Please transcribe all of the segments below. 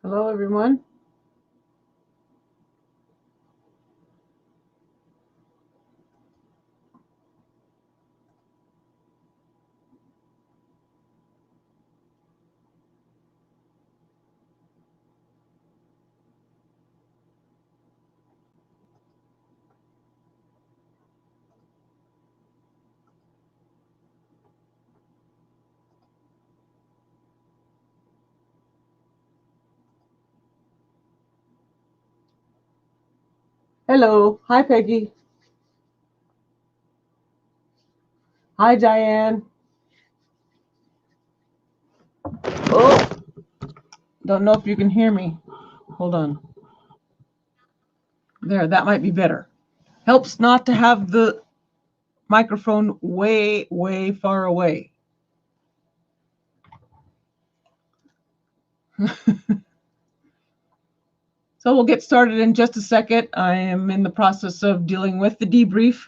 Hello, everyone. Hello. Hi, Peggy. Hi, Diane. Oh, don't know if you can hear me. Hold on. There, that might be better. Helps not to have the microphone way, way far away. So we'll get started in just a second. I am in the process of dealing with the debrief.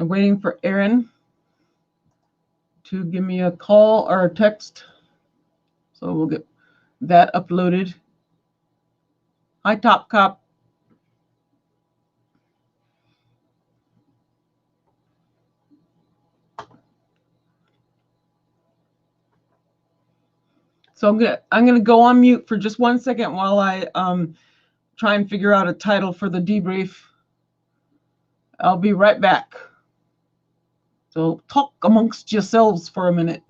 I'm waiting for Erin to give me a call or a text. So we'll get that uploaded. Hi, Top Cop. So I'm gonna go on mute for just 1 second while I try and figure out a title for the debrief. I'll be right back. So talk amongst yourselves for a minute.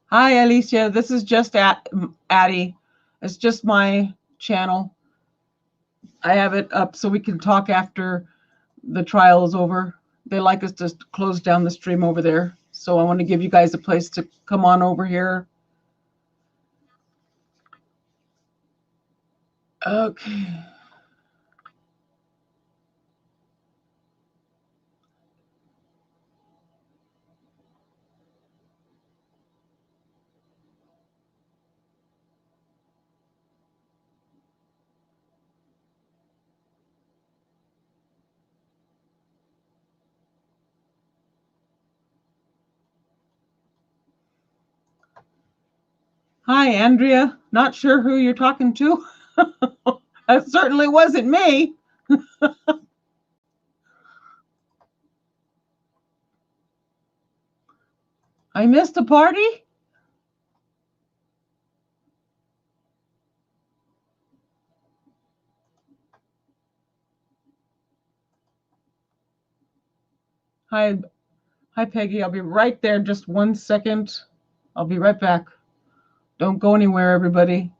Hi, Alicia. This is just Addie. It's just my channel. I have it up so we can talk after the trial is over. They like us to close down the stream over there. So I want to give you guys a place to come on over here. Okay. Hi, Andrea. Not sure who you're talking to. That certainly wasn't me. I missed a party? Hi, Peggy. I'll be right there. Just 1 second. I'll be right back. Don't go anywhere, everybody.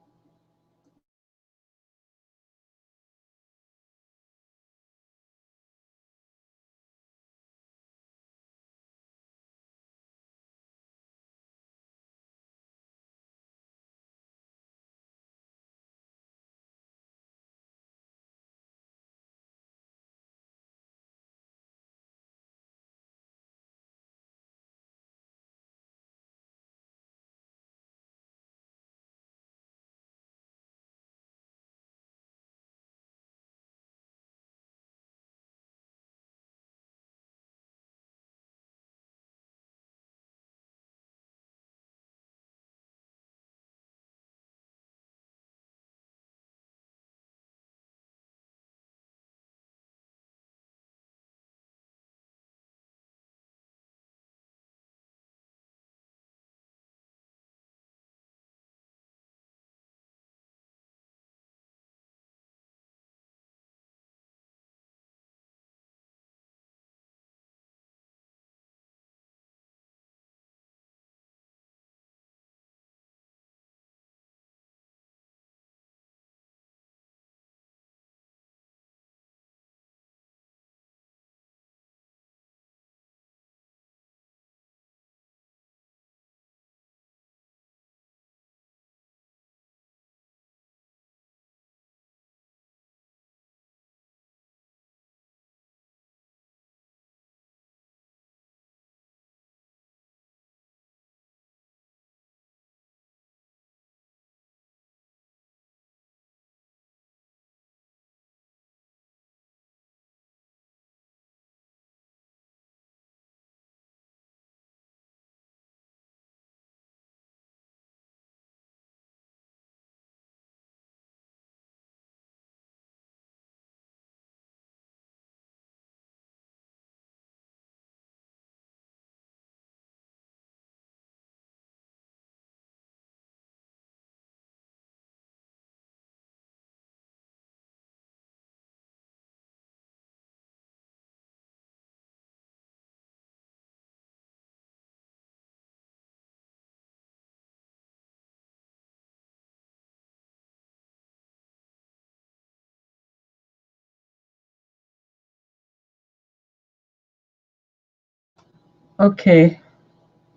Okay.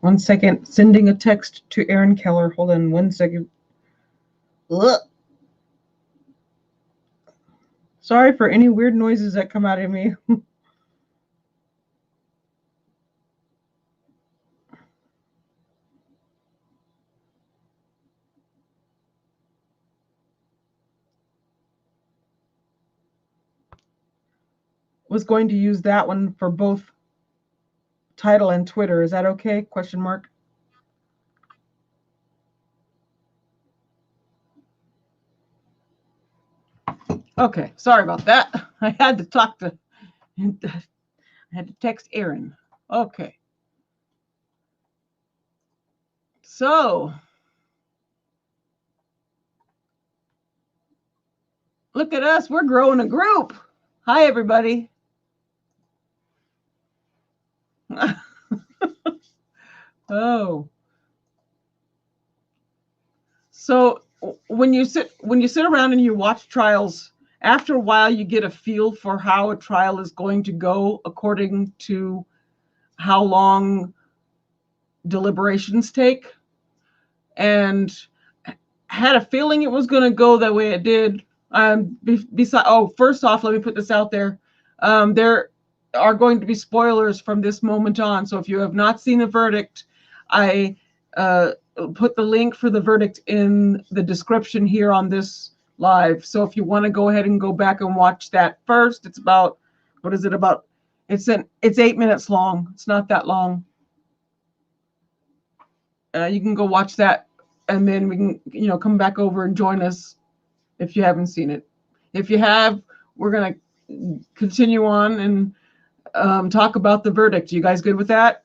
1 second. Sending a text to Aaron Keller. Hold on 1 second. Ugh. Sorry for any weird noises that come out of me. Was going to use that one for both title and Twitter. Is that okay? Question mark. Okay, sorry about that. I had to talk to, I had to text Aaron. Okay. So, look at us. We're growing a group. Hi, everybody. Oh. So when you sit around and you watch trials, after a while you get a feel for how a trial is going to go according to how long deliberations take, and had a feeling it was going to go the way it did. First off, let me put this out there. There are going to be spoilers from this moment on. So if you have not seen the verdict, I put the link for the verdict in the description here on this live. So if you want to go ahead and go back and watch that first, it's about, what is it about? It's 8 minutes long. It's not that long. You can go watch that, and then we can, come back over and join us if you haven't seen it. If you have, we're going to continue on and talk about the verdict. You guys good with that?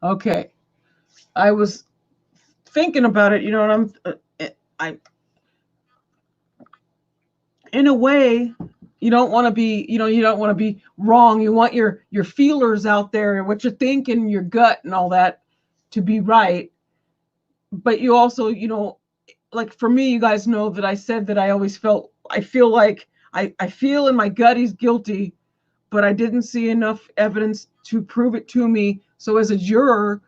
Okay. I was thinking about it, and I in a way, you don't want to be wrong. You want your feelers out there and what you think in your gut and all that to be right. But you also, like for me, you guys know that I said that I feel like I feel in my gut he's guilty, but I didn't see enough evidence to prove it to me. So as a juror,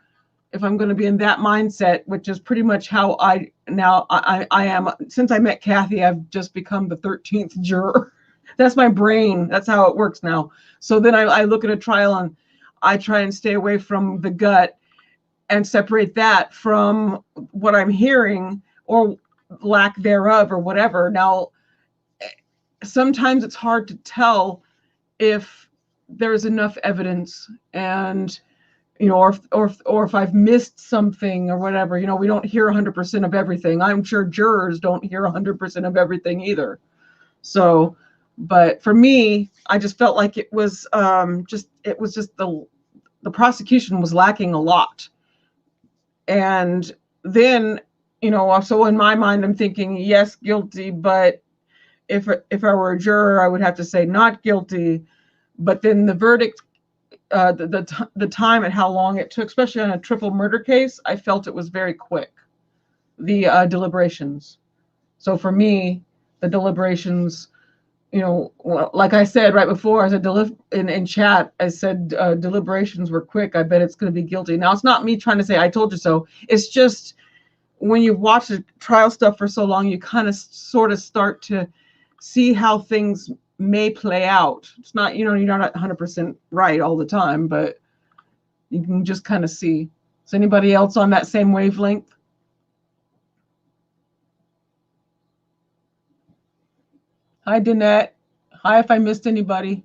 if I'm going to be in that mindset, which is pretty much how I am. Since I met Kathy, I've just become the 13th juror. That's my brain. That's how it works now. So then I look at a trial and I try and stay away from the gut and separate that from what I'm hearing or lack thereof or whatever. Now, sometimes it's hard to tell if there's enough evidence, and or if I've missed something or whatever. We don't hear 100% of everything. I'm sure jurors don't hear 100% of everything either. So, but for me, I just felt like it was just the prosecution was lacking a lot. And then, so in my mind, I'm thinking, yes, guilty, but if I were a juror, I would have to say not guilty. But then the verdict, the time and how long it took, especially on a triple murder case, I felt it was very quick. The deliberations. So for me, the deliberations, like I said right before, I said in chat, I said deliberations were quick. I bet it's going to be guilty. Now, it's not me trying to say I told you so. It's just when you watch the trial stuff for so long, you kind of sort of start to see how things may play out. It's not, you're not 100% right all the time, but you can just kind of see. Is anybody else on that same wavelength? Hi, Danette. Hi, if I missed anybody.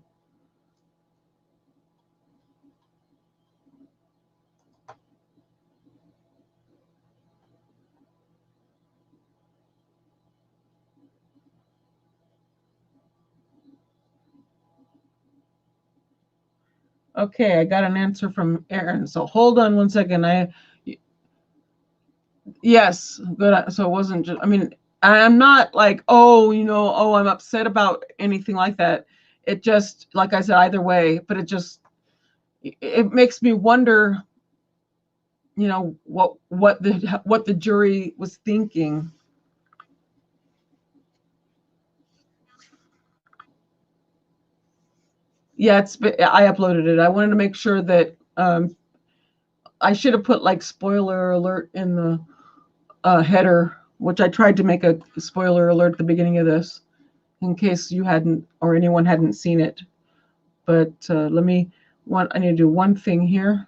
Okay, I got an answer from Aaron. So hold on 1 second. Yes, good. So it wasn't just, I'm not like, I'm upset about anything like that. It just, like I said, either way, but it makes me wonder, you know, what the jury was thinking. Yeah, I uploaded it. I wanted to make sure that I should have put like spoiler alert in the header, which I tried to make a spoiler alert at the beginning of this, in case you hadn't or anyone hadn't seen it. But I need to do one thing here.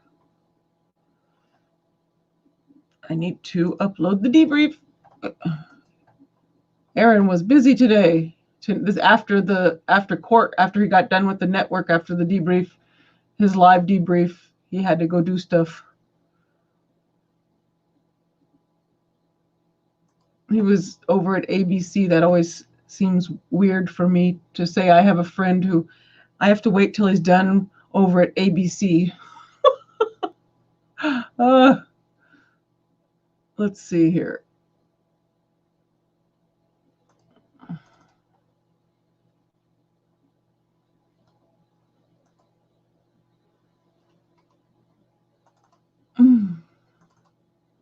I need to upload the debrief. Aaron was busy today. After court, after he got done with the network, after the debrief, his live debrief, he had to go do stuff. He was over at ABC. That always seems weird for me to say. I have a friend who I have to wait till he's done over at ABC. Let's see here.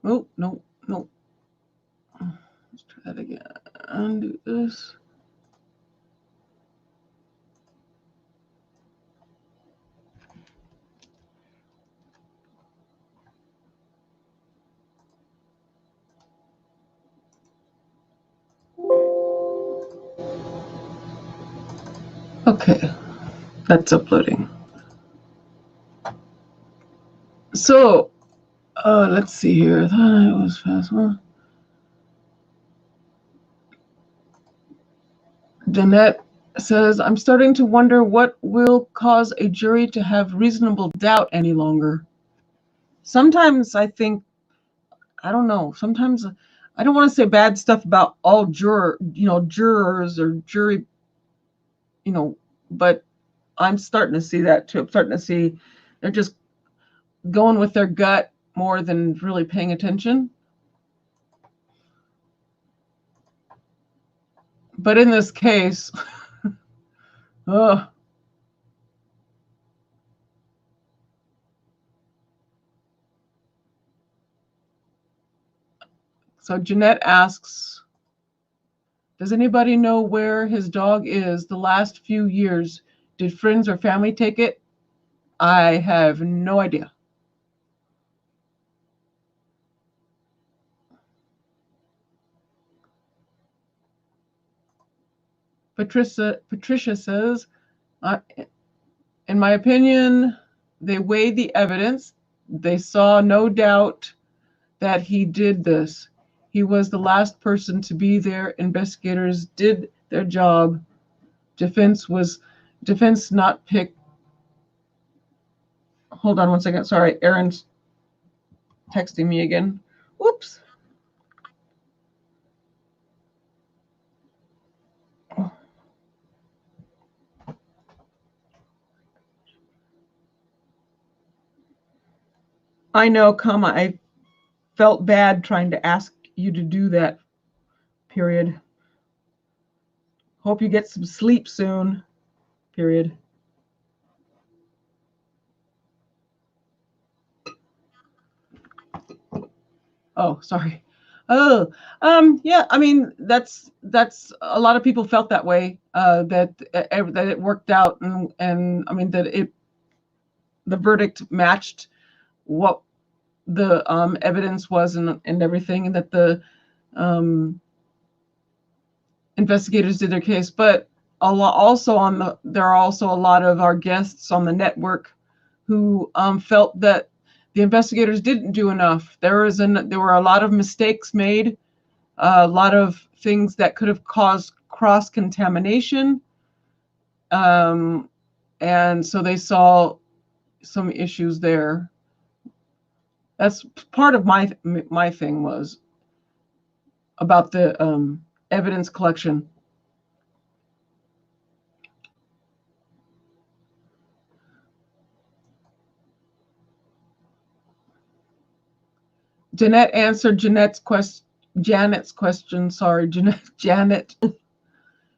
Oh, no. Let's try that again. Undo this. Okay, that's uploading. So, let's see here. That was fast. Huh? Jeanette says, I'm starting to wonder what will cause a jury to have reasonable doubt any longer. Sometimes I think, I don't know, sometimes I don't want to say bad stuff about all jurors or jury, but I'm starting to see that too. I'm starting to see they're just going with their gut more than really paying attention. But in this case, So Jeanette asks, does anybody know where his dog is the last few years? Did friends or family take it? I have no idea. Patricia says, in my opinion, they weighed the evidence. They saw no doubt that he did this. He was the last person to be there. Investigators did their job. Defense not picked. Hold on one second. Sorry, Aaron's texting me again. Whoops. I know, I felt bad trying to ask you to do that, period. Hope you get some sleep soon, period. Oh, sorry. Oh, yeah, I mean, that's a lot of people felt that way, that it worked out, and I mean, that the verdict matched what the evidence was and everything, and that the investigators did their case. But there are also a lot of our guests on the network who felt that the investigators didn't do enough. There were a lot of mistakes made, a lot of things that could have caused cross-contamination, and so they saw some issues there. That's part of my thing was about the evidence collection. Jeanette answered Janet's question. Sorry, Janet.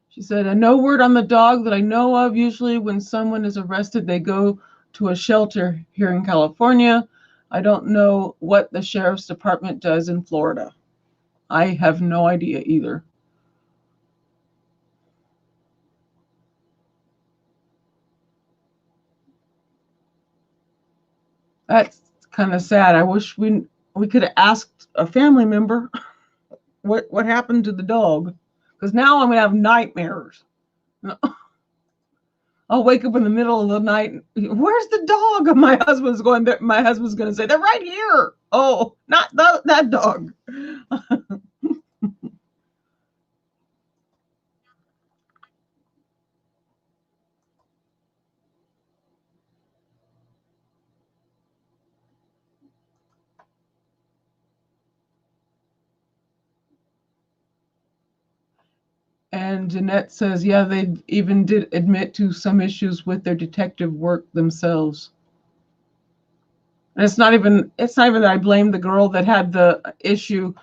She said, no word on the dog that I know of. Usually when someone is arrested, they go to a shelter here in California. I don't know what the sheriff's department does in Florida. I have no idea either. That's kind of sad. I wish we could have asked a family member what happened to the dog, because now I'm gonna have nightmares. I'll wake up in the middle of the night. Where's the dog? My husband's going. My husband's going to say they're right here. Oh, not that dog. And Jeanette says, yeah, they even did admit to some issues with their detective work themselves. And it's not even that I blame the girl that had the issue.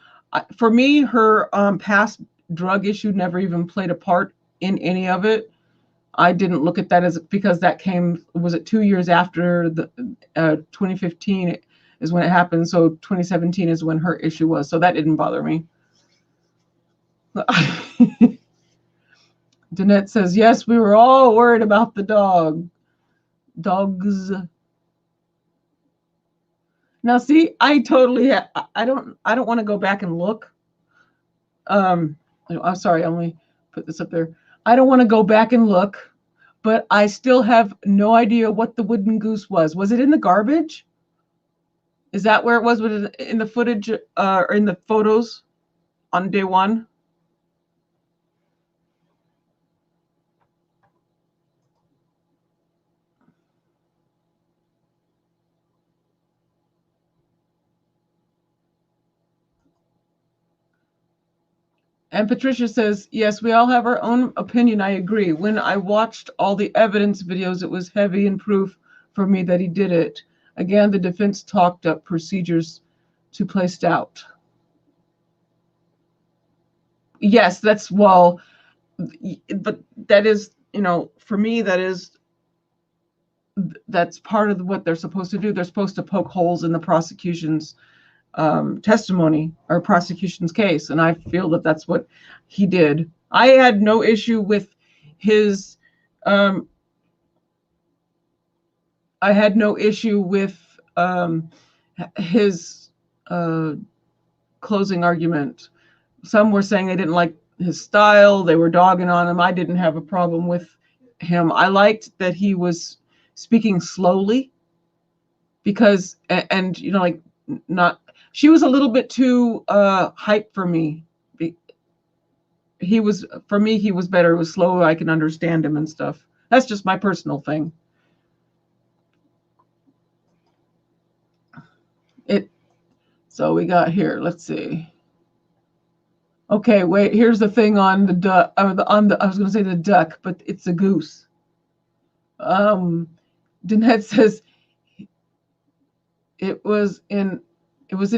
For me, her past drug issue never even played a part in any of it. I didn't look at that as, because that was it 2 years after the 2015 is when it happened. So 2017 is when her issue was. So that didn't bother me. Danette says, yes, we were all worried about the dogs. Now, see, I don't want to go back and look. I'm sorry, I only put this up there. I don't want to go back and look, but I still have no idea what the wooden goose was. Was it in the garbage? Is that where it was? Was it in the footage or in the photos on day one? And Patricia says, yes, we all have our own opinion. I agree. When I watched all the evidence videos, it was heavy in proof for me that he did it. Again, the defense talked up procedures to place doubt. Yes, but that is, for me, that's part of what they're supposed to do. They're supposed to poke holes in the prosecution's testimony or prosecution's case, and I feel that that's what he did. I had no issue with his. I had no issue with his closing argument. Some were saying they didn't like his style. They were dogging on him. I didn't have a problem with him. I liked that he was speaking slowly, because, and like, not, she was a little bit too hype for me. For me, he was better. It was slow. I can understand him and stuff. That's just my personal thing. So we got here. Let's see. Okay, wait. Here's the thing on the duck. I was going to say the duck, but it's a goose. Danette says it was in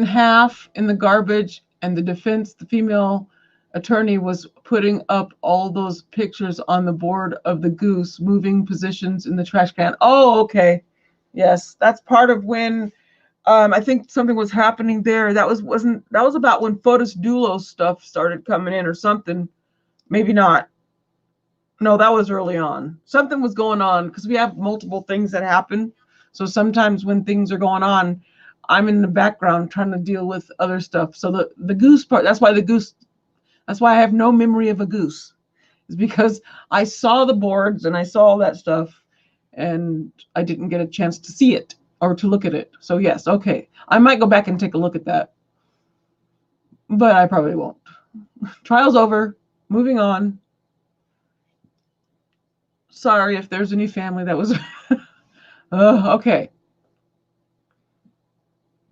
half in the garbage, and the female attorney, was putting up all those pictures on the board of the goose moving positions in the trash can. Oh, okay. Yes, that's part of when I think something was happening there. That was about when Fotis Dulo stuff started coming in or something. Maybe not. No, that was early on. Something was going on, because we have multiple things that happen. So sometimes when things are going on, I'm in the background trying to deal with other stuff. So the goose part, that's why I have no memory of a goose. Is because I saw the boards and I saw all that stuff, and I didn't get a chance to see it or to look at it. So yes, okay. I might go back and take a look at that, but I probably won't. Trial's over. Moving on. Sorry if there's any family that was. Okay.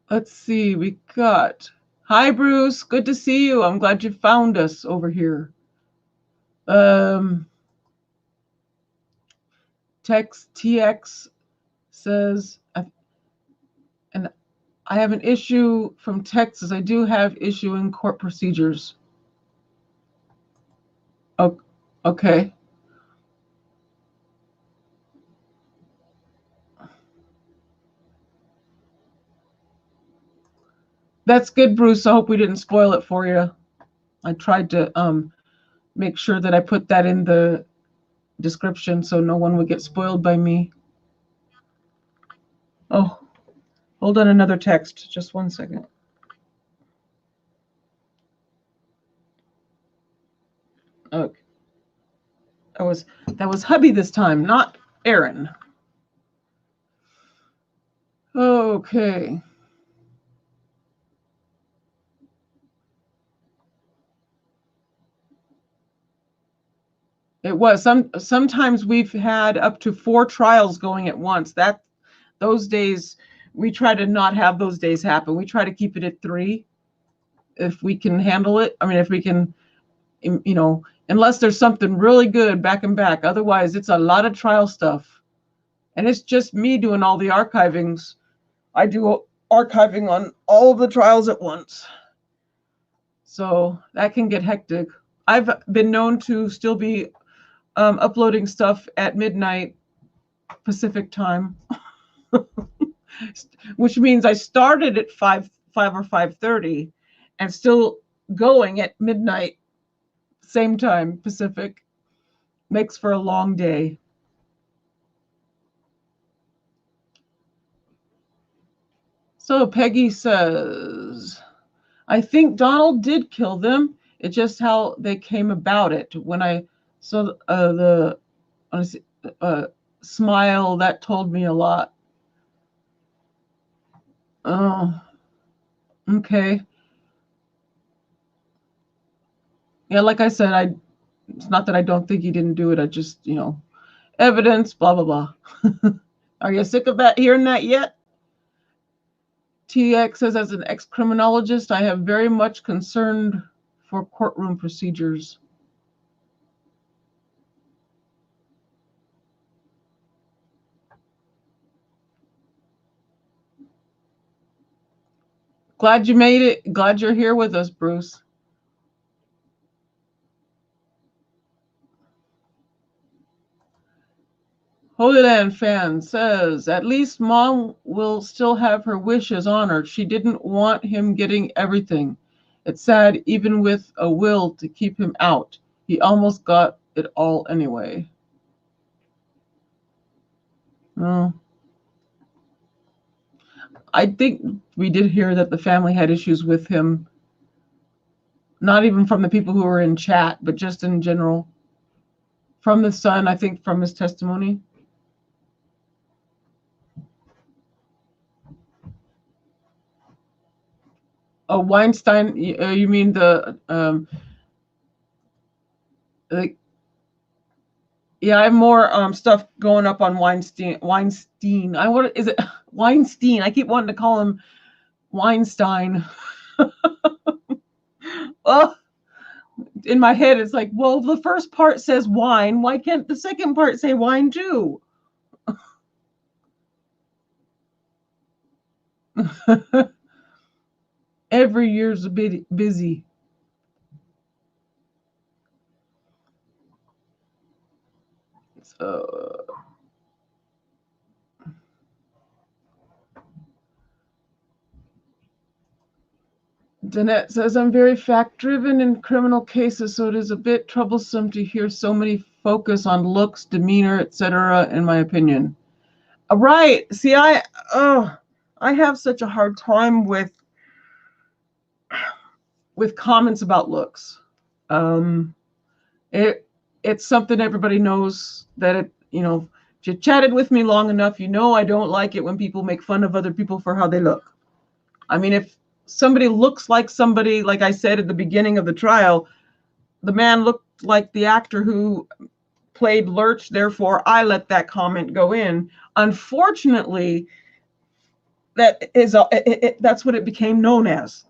Let's see. We got. Hi, Bruce. Good to see you. I'm glad you found us over here. Text TX says, and I have an issue from Texas. I do have issue in court procedures. Oh, okay. That's good, Bruce. I hope we didn't spoil it for you. I tried to make sure that I put that in the description so no one would get spoiled by me. Oh, hold on, another text. Just 1 second. Okay. That was hubby this time, not Aaron. Okay. It was sometimes we've had up to 4 trials going at once. Those days we try to not have those days happen. We try to keep it at 3 if we can handle it. I mean, if we can, unless there's something really good back and back. Otherwise, it's a lot of trial stuff. And it's just me doing all the archivings. I do archiving on all of the trials at once. So that can get hectic. I've been known to still be uploading stuff at midnight Pacific time, which means I started at 5 or 5:30 and still going at midnight, same time Pacific. Makes for a long day. So Peggy says, I think Donald did kill them. It's just how they came about it. When I saw the smile, that told me a lot. Oh, okay. Yeah, like I said, it's not that I don't think he didn't do it. I just, evidence, blah, blah, blah. Are you sick of hearing that yet? TX says, as an ex-criminologist, I have very much concerned for courtroom procedures. Glad you made it. Glad you're here with us, Bruce. Holy Land fan says, at least Mom will still have her wishes honored. She didn't want him getting everything. It's sad, even with a will to keep him out. He almost got it all anyway. Oh. I think we did hear that the family had issues with him, not even from the people who were in chat, but just in general. From the son, I think from his testimony. Oh, Weinstein, you mean the yeah, I have more stuff going up on Weinstein. What is it? Weinstein. I keep wanting to call him Weinstein. Well, in my head, it's like, well, the first part says wine. Why can't the second part say wine too? Every year's a bit busy. So, Danette says, I'm very fact-driven in criminal cases, so it is a bit troublesome to hear so many focus on looks, demeanor, etc., in my opinion. Right. See, I have such a hard time with comments about looks. It's something everybody knows that if you chatted with me long enough, I don't like it when people make fun of other people for how they look. I mean, if somebody looks like somebody, like I said at the beginning of the trial, the man looked like the actor who played Lurch, therefore I let that comment go in. Unfortunately, that's what it became known as.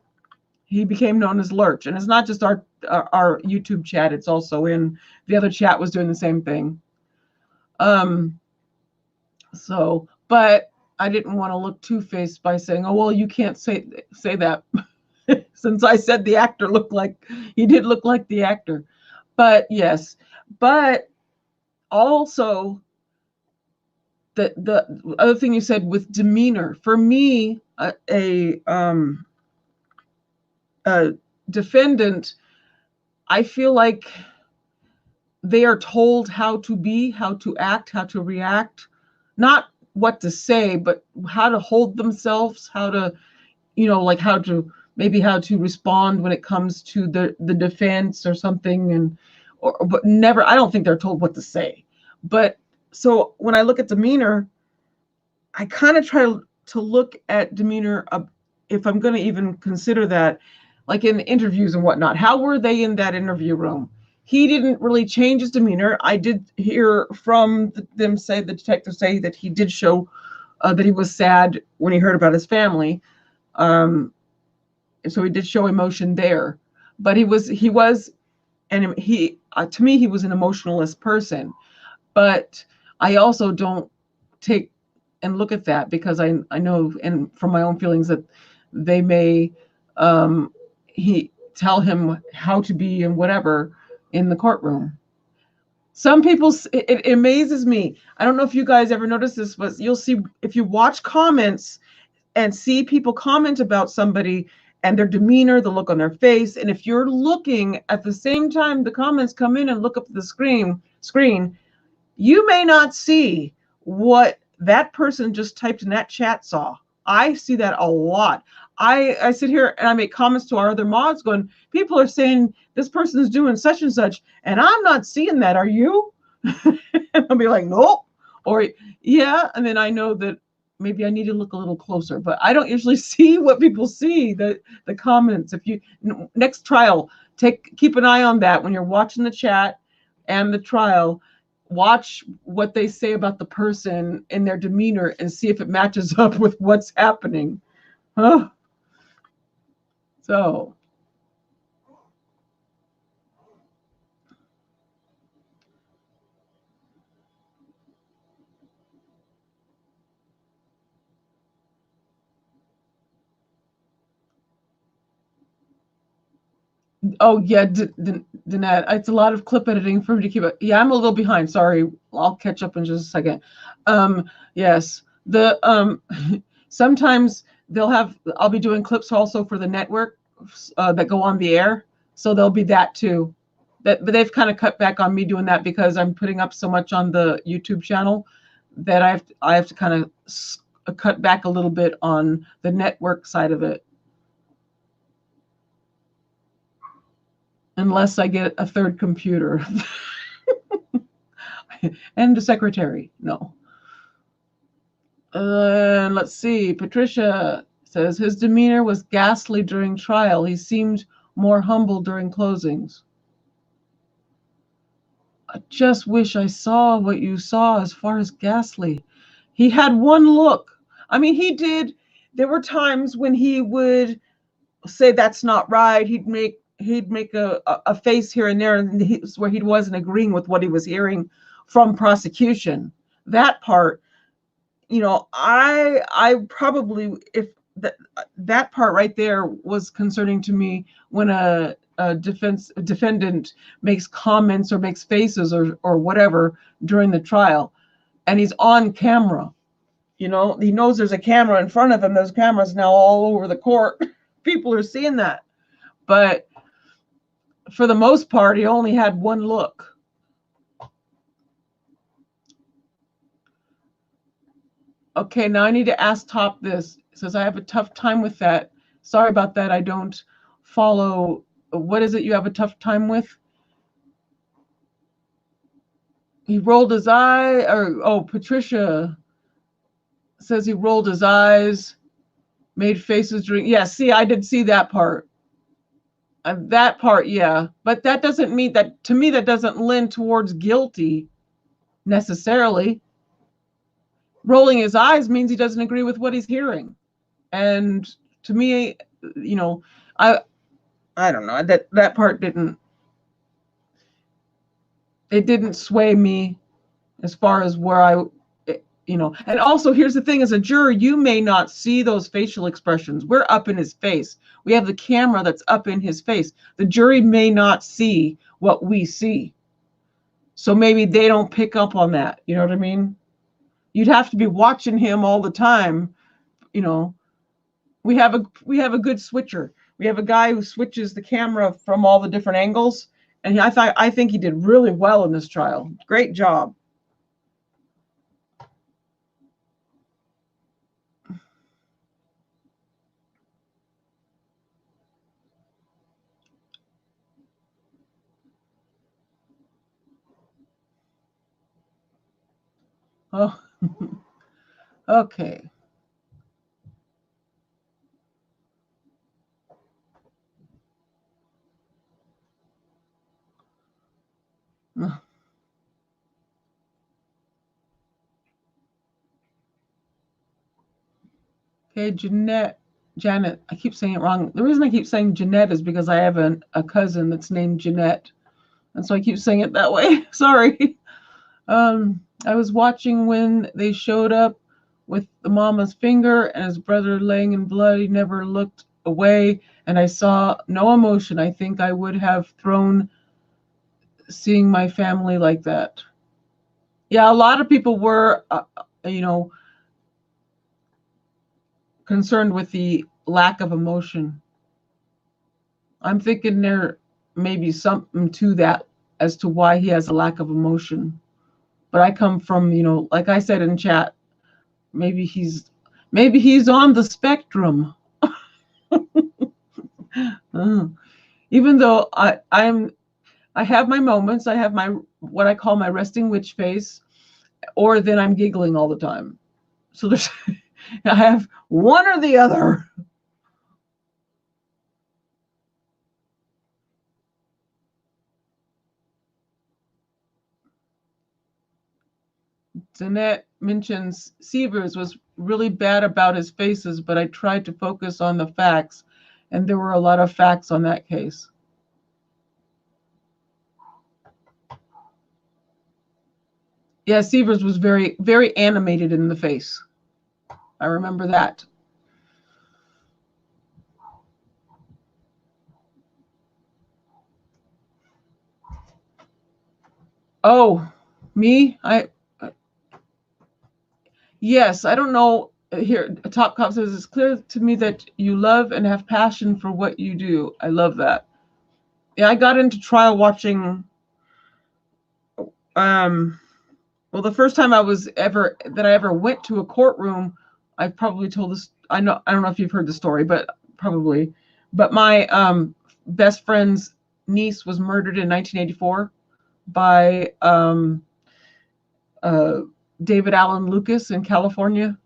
He became known as Lurch, and it's not just our YouTube chat; it's also in the other chat was doing the same thing. So, but I didn't want to look two-faced by saying, "Oh well, you can't say that," since I said the actor did look like the actor. But yes, but also the other thing you said with demeanor, for me, defendant, I feel like they are told how to be, how to act, how to react, not what to say, but how to hold themselves, how to, like how to respond when it comes to the defense or something, but never. I don't think they're told what to say. But so when I look at demeanor, I kind of try to look at demeanor if I'm going to even consider that, like in interviews and whatnot. How were they in that interview room? He didn't really change his demeanor. I did hear from them say, the detective say, that he did show that he was sad when he heard about his family. So he did show emotion there. But he and he to me, he was an emotionless person. But I also don't take and look at that, because I know, and from my own feelings, that they may he tell him how to be and whatever in the courtroom. Some people, it amazes me. I don't know if you guys ever notice this, but you'll see, if you watch comments and see people comment about somebody and their demeanor, the look on their face, and if you're looking at the same time the comments come in and look up at the screen, you may not see what that person just typed in that chat saw. I see that a lot. I sit here and I make comments to our other mods going, people are saying this person is doing such and such, and I'm not seeing that. Are you? And I'll be like, nope. Or yeah. And then I know that maybe I need to look a little closer, but I don't usually see what people see, the comments. If you, next trial, keep an eye on that when you're watching the chat and the trial. Watch what they say about the person and their demeanor and see if it matches up with what's happening. Huh? So. Oh yeah, Danette, it's a lot of clip editing for me to keep it. Yeah, I'm a little behind. Sorry, I'll catch up in just a second. Yes, sometimes I'll be doing clips also for the network that go on the air, so there'll be that too. But they've kind of cut back on me doing that because I'm putting up so much on the YouTube channel that I have to kind of cut back a little bit on the network side of it. Unless I get a third computer and a secretary. No. Let's see. Patricia says his demeanor was ghastly during trial. He seemed more humble during closings. I just wish I saw what you saw as far as ghastly. He had one look. I mean, he did. There were times when he would say that's not right. He'd make a face here and there, and where he wasn't agreeing with what he was hearing from prosecution. That part, I probably, if that part right there was concerning to me, when a defendant makes comments or makes faces or whatever during the trial, and he's on camera. He knows there's a camera in front of him. There's cameras now all over the court. People are seeing that. But for the most part, he only had one look. Okay, now I need to ask Top this. It says, I have a tough time with that. Sorry about that. I don't follow. What is it you have a tough time with? He rolled his eye, Patricia says he rolled his eyes, made faces during. Yeah, see, I did see that part. That part, yeah. But that doesn't mean that, to me, that doesn't lend towards guilty necessarily. Rolling his eyes means he doesn't agree with what he's hearing. And to me, I don't know, that part didn't sway me as far as where and also here's the thing, as a juror, you may not see those facial expressions. We're up in his face. We have the camera that's up in his face. The jury may not see what we see. So maybe they don't pick up on that. You know what I mean? You'd have to be watching him all the time. We have a good switcher. We have a guy who switches the camera from all the different angles, and I think he did really well in this trial. Great job. Oh, okay. Okay, Janet, I keep saying it wrong. The reason I keep saying Jeanette is because I have a cousin that's named Jeanette. And so I keep saying it that way. Sorry. I was watching when they showed up with the mama's finger and his brother laying in blood. He never looked away, and I saw no emotion. I think I would have thrown seeing my family like that. Yeah, a lot of people were, concerned with the lack of emotion. I'm thinking there may be something to that as to why he has a lack of emotion. But I come from, like I said in chat, maybe he's on the spectrum. Even though I have my moments, I have my what I call my resting witch face, or then I'm giggling all the time. So there's I have one or the other. Danette mentions Sievers was really bad about his faces, but I tried to focus on the facts, and there were a lot of facts on that case. Yeah, Sievers was very, very animated in the face. I remember that. Oh, me? Yes, I don't know. Here, Top Cop says it's clear to me that you love and have passion for what you do. I love that. Yeah, I got into trial watching. Well, the first time I ever went to a courtroom, I probably told this. I don't know if you've heard the story, but probably. But my best friend's niece was murdered in 1984 by uh, David Allen Lucas in California.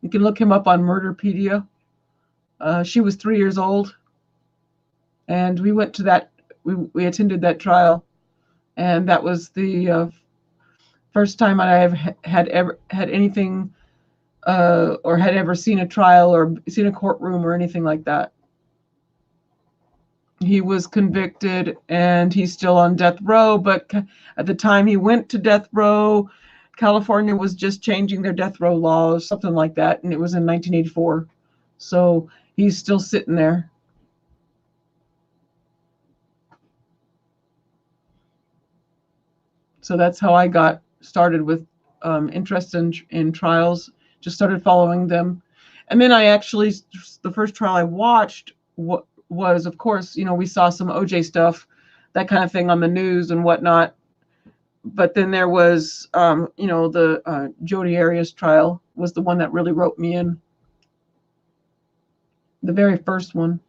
You can look him up on Murderpedia. She was 3 years old, and we went to that. We attended that trial, and that was the first time I have had ever had anything or had ever seen a trial or seen a courtroom or anything like that. He was convicted and he's still on death row, but at the time he went to death row, California was just changing their death row laws, something like that, and it was in 1984. So he's still sitting there. So that's how I got started with interest in trials. Just started following them, and then the first trial I watched was, of course, we saw some OJ stuff, that kind of thing on the news and whatnot. But then there was, the Jodi Arias trial was the one that really roped me in. The very first one.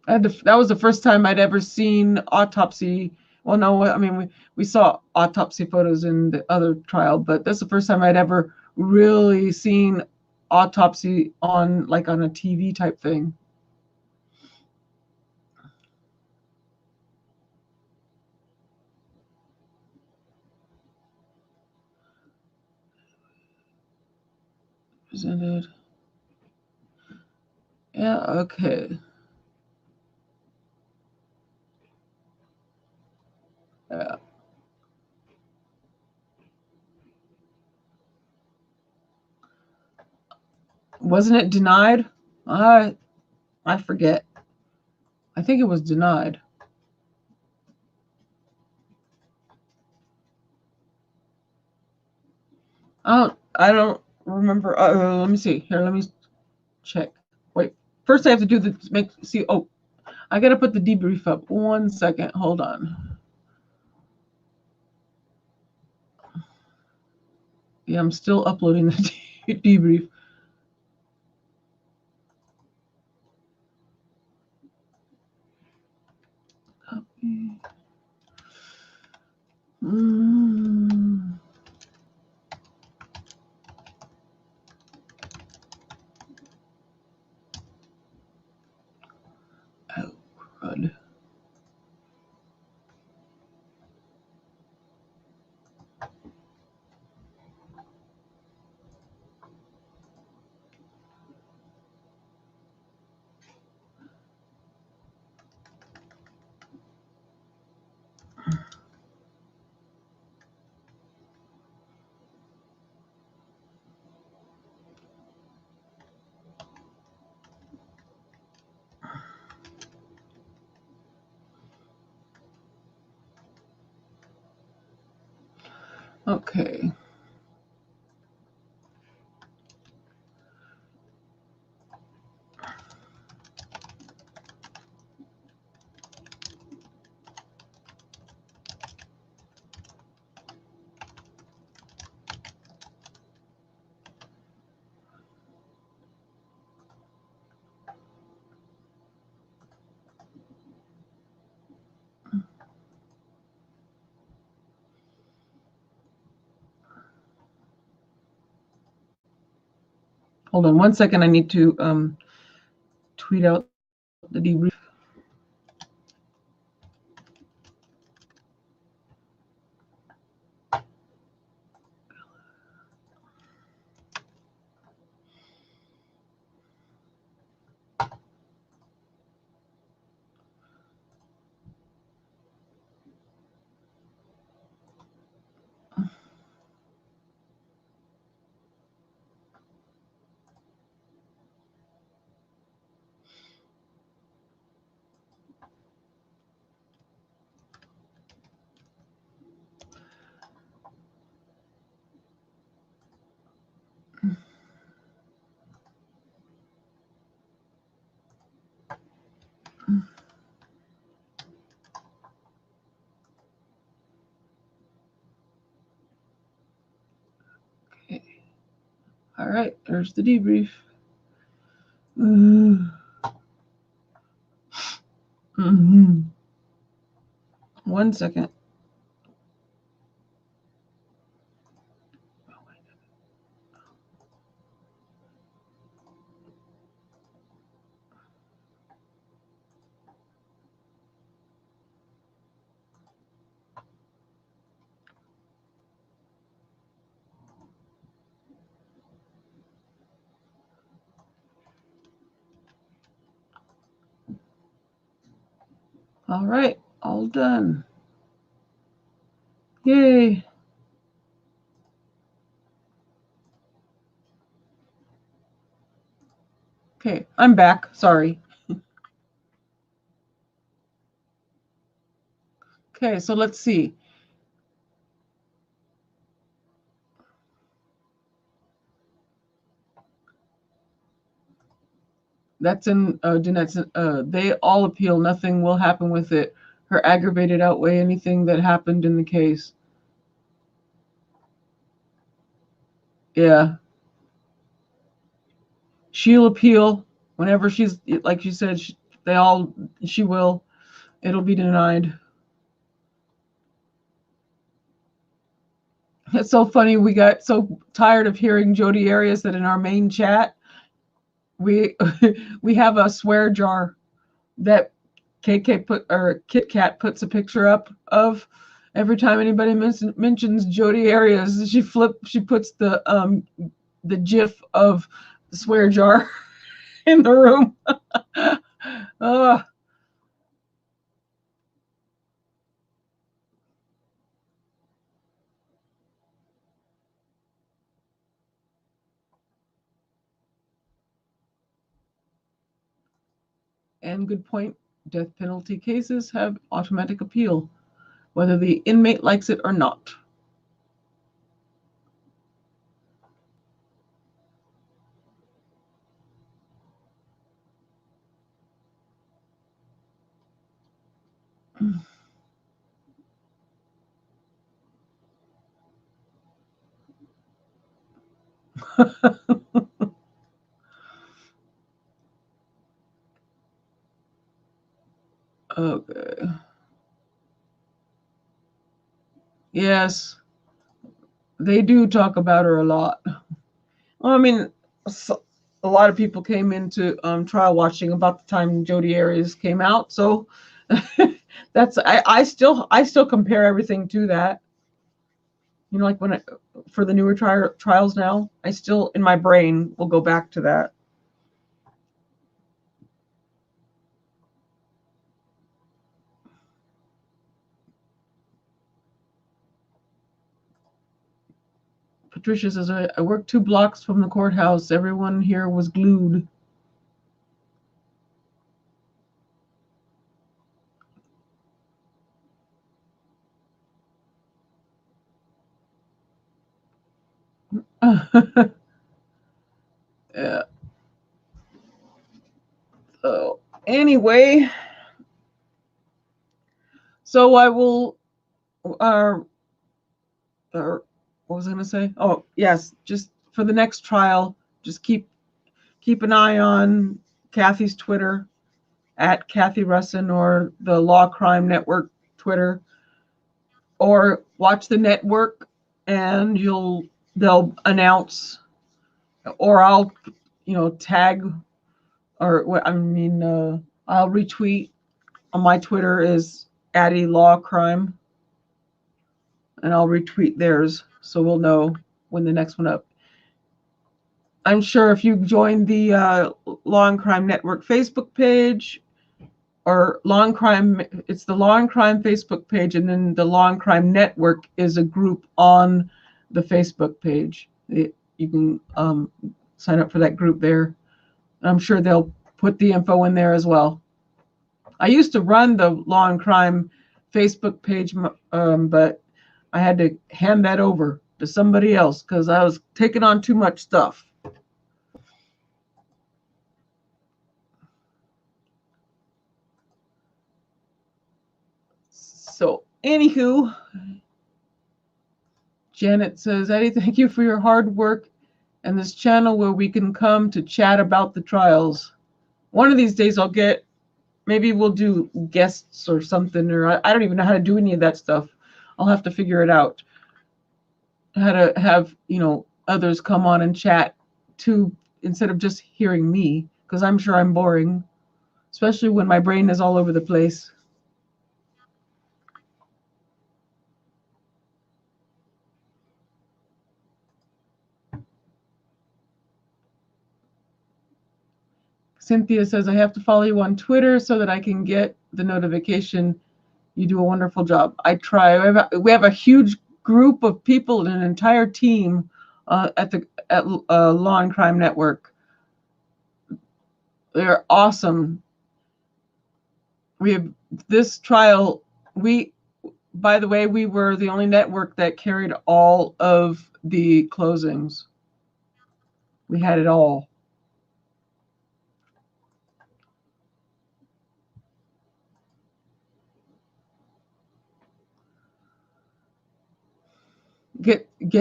That was the first time I'd ever seen autopsy. Well, no, I mean, we saw autopsy photos in the other trial, but that's the first time I'd ever really seen autopsy on a TV type thing. Presented. Yeah, okay. Yeah. Wasn't it denied? I forget. I think it was denied. I don't remember. Let me see. Here, let me check. Wait. First, I have to do the see. Oh, I got to put the debrief up. 1 second. Hold on. Yeah, I'm still uploading the debrief. Copy. Oh, crud. Okay. Hold on 1 second. I need to tweet out the debrief. Okay. All right, there's the debrief. Mm-hmm. 1 second. All right, all done. Yay. Okay, I'm back. Sorry. Okay, so let's see. That's in Danette's. They all appeal. Nothing will happen with it. Her aggravated outweigh anything that happened in the case. Yeah. She'll appeal whenever she's, like she said, she will. It'll be denied. It's so funny. We got so tired of hearing Jodi Arias that in our main chat, we we have a swear jar that KK put or Kit Kat puts a picture up of every time anybody mentions Jodi Arias. She puts the GIF of the swear jar in the room. And good point. Death penalty cases have automatic appeal, whether the inmate likes it or not. Okay. Yes, they do talk about her a lot. Well, I mean, a lot of people came into trial watching about the time Jodi Arias came out, so that's I still compare everything to that. You know, like for the newer trials now, I still in my brain will go back to that. Patricia says, I worked 2 blocks from the courthouse. Everyone here was glued. Yeah. So anyway, so I will uh, or what was I going to say? Oh, yes, just for the next trial, just keep an eye on Kathy's Twitter at Kathy Russin or the Law Crime Network Twitter, or watch the network and they'll announce, or I'll tag, or I mean I'll retweet on my Twitter is Addie Law Crime, and I'll retweet theirs so we'll know when the next one up. I'm sure if you join the Law and Crime Network Facebook page, or Law and Crime, it's the Law and Crime Facebook page, and then the Law and Crime Network is a group on the Facebook page. You can sign up for that group there. I'm sure they'll put the info in there as well. I used to run the Law and Crime Facebook page, but I had to hand that over to somebody else because I was taking on too much stuff. So, anywho, Janet says, Eddie, thank you for your hard work and this channel where we can come to chat about the trials. One of these days maybe we'll do guests or something, or I don't even know how to do any of that stuff. I'll have to figure it out. How to have, others come on and chat too, instead of just hearing me, because I'm sure I'm boring, especially when my brain is all over the place. Cynthia says, I have to follow you on Twitter so that I can get the notification. You do a wonderful job. I try. We have a huge group of people and an entire team at Law and Crime Network. They're awesome. We have this trial. By the way, we were the only network that carried all of the closings. We had it all.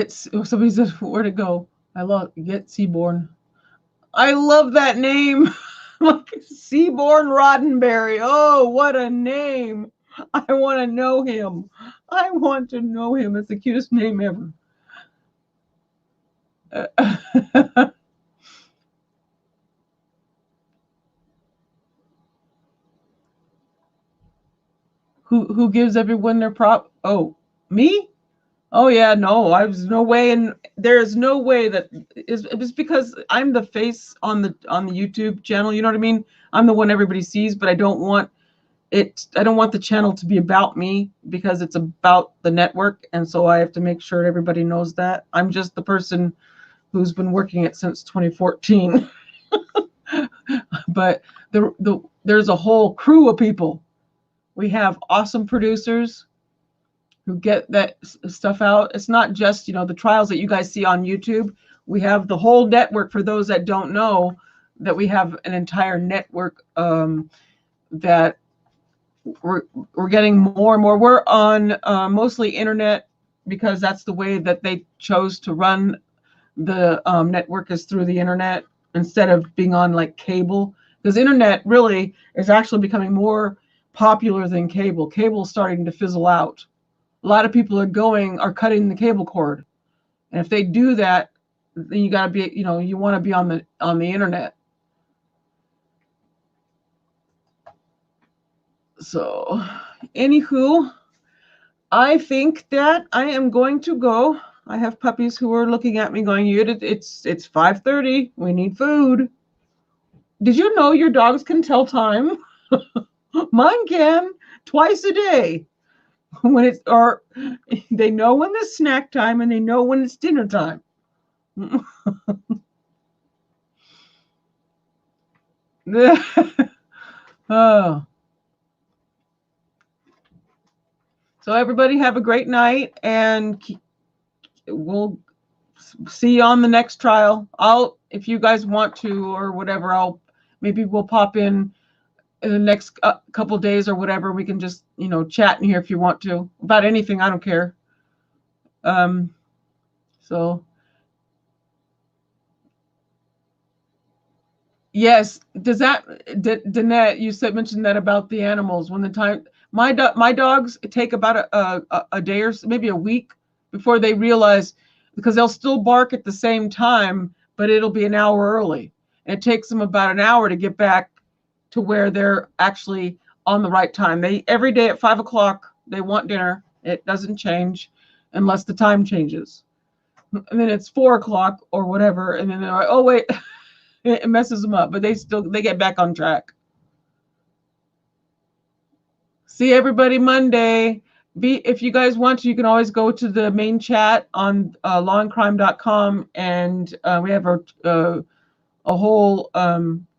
Somebody said where to go. I love Get Seaborn. I love that name. Seaborn Roddenberry. Oh, what a name. I want to know him. I want to know him. It's the cutest name ever. Who gives everyone their prop? Oh, me? Oh yeah, no, I was no way, and there is no way that it's because I'm the face on the YouTube channel. You know what I mean? I'm the one everybody sees, but I don't want the channel to be about me because it's about the network, and so I have to make sure everybody knows that. I'm just the person who's been working it since 2014. But there's a whole crew of people. We have awesome producers who get that stuff out. It's not just, the trials that you guys see on YouTube. We have the whole network. For those that don't know, that we have an entire network that we're getting more and more. We're on mostly internet because that's the way that they chose to run the network, is through the internet instead of being on like cable. Because internet really is actually becoming more popular than cable. Cable's starting to fizzle out. A lot of people are cutting the cable cord, and if they do that, then you got to be, you want to be on the internet. So, anywho, I think that I am going to go. I have puppies who are looking at me going, it's 5:30. We need food. Did you know your dogs can tell time? Mine can twice a day. Or they know when it's snack time and they know when it's dinner time. Oh. So everybody have a great night, and we'll see you on the next trial. If you guys want to or whatever, maybe we'll pop in the next couple days or whatever. We can just, chat in here if you want to about anything. I don't care. So yes, does that, Danette, you mentioned that about the animals. When the time, my dogs take about a day or maybe a week before they realize, because they'll still bark at the same time, but it'll be an hour early. And it takes them about an hour to get back to where they're actually on the right time. Every day at 5:00, they want dinner. It doesn't change unless the time changes. And then it's 4:00 or whatever. And then they're like, oh, wait. It messes them up, but they get back on track. See everybody Monday. If you guys want to, you can always go to the main chat on lawandcrime.com, and we have a whole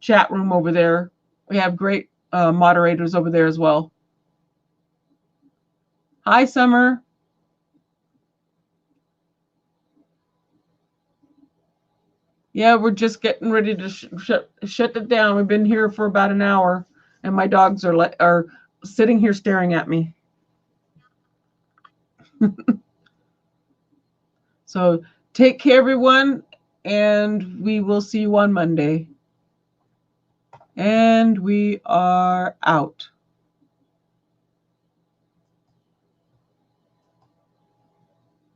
chat room over there. We have great moderators over there as well. Hi, Summer. Yeah, we're just getting ready to shut it down. We've been here for about an hour, and my dogs are sitting here staring at me. So take care, everyone, and we will see you on Monday. And we are out.